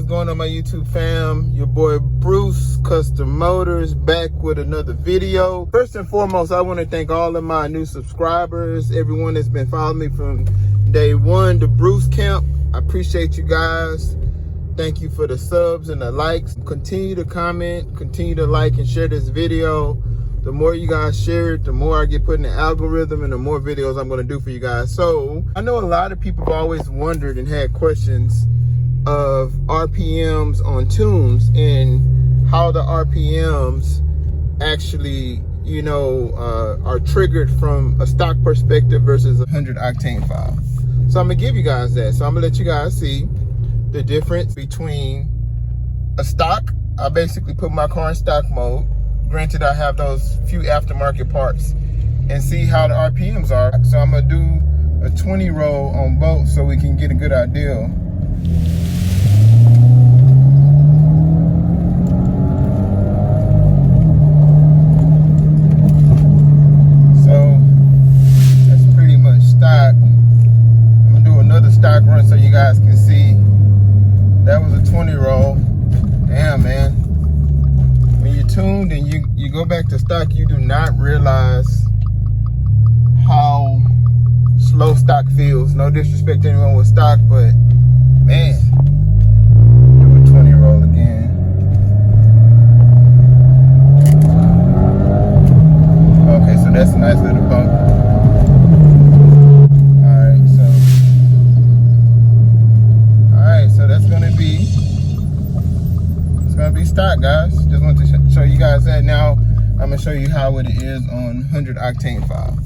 what's going on, my YouTube fam? Your boy Bruce Custom Motors back with another video. First and foremost, I want to thank all of my new subscribers, everyone that's been following me from day one to Bruce Camp. I appreciate you guys. Thank you for the subs and the likes. Continue to comment, continue to like and share this video. The more you guys share it, the more I get put in the algorithm and the more videos I'm going to do for you guys. So I know a lot of people have always wondered and had questions of RPMs on tunes and how the RPMs actually, you know, are triggered from a stock perspective versus 100 octane file. So I'm gonna give you guys that. So I'm gonna let you guys see the difference between a stock. I basically put my car in stock mode. Granted, I have those few aftermarket parts, and see how the RPMs are. So I'm gonna do a 20 roll on both so we can get a good idea. So that's pretty much stock. I'm gonna do another stock run so you guys can see. That was a 20 roll. Damn, man. When you're tuned and you go back to stock, you do not realize how slow stock feels. No disrespect to anyone with stock, but man, do a 20 roll again. Okay, so that's a nice little bump. Alright, so that's gonna be stock, guys. Just want to show you guys that. Now I'm gonna show you how it is on 100 octane file.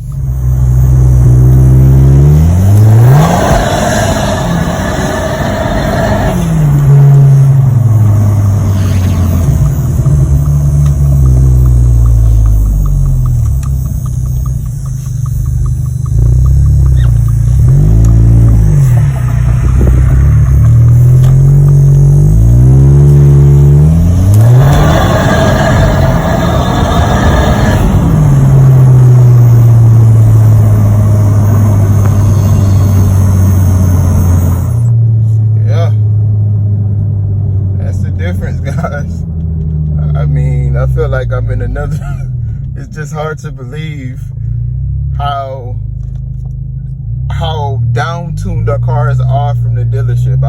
Guys, I mean, I feel like I'm in another it's just hard to believe how down-tuned our cars are from the dealership.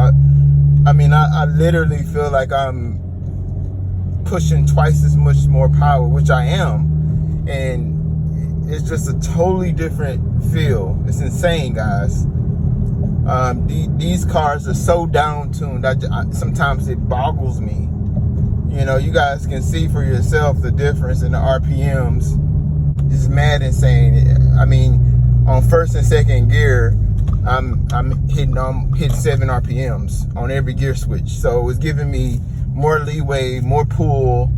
I mean, I literally feel like I'm pushing twice as much more power, which I am, and it's just a totally different feel. It's insane, guys. These cars are so down-tuned. Sometimes it boggles me. You know, you guys can see for yourself the difference in the RPMs. It's mad insane. I mean, on first and second gear, I'm hitting 7 RPMs on every gear switch. So it's giving me more leeway, more pull,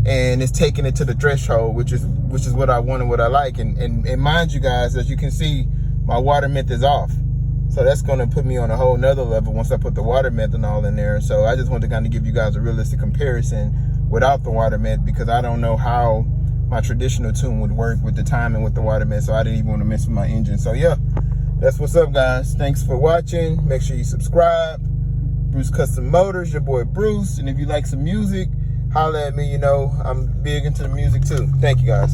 and it's taking it to the threshold, which is what I want and what I like. And mind you guys, as you can see, my water meth is off. So that's going to put me on a whole nother level once I put the water methanol in there. So I just want to kind of give you guys a realistic comparison without the water meth, because I don't know how my traditional tune would work with the timing with the water meth. So I didn't even want to mess with my engine. So yeah, that's what's up, guys. Thanks for watching. Make sure you subscribe. Bruce Custom Motors, your boy Bruce. And if you like some music, holla at me. You know, I'm big into the music too. Thank you, guys.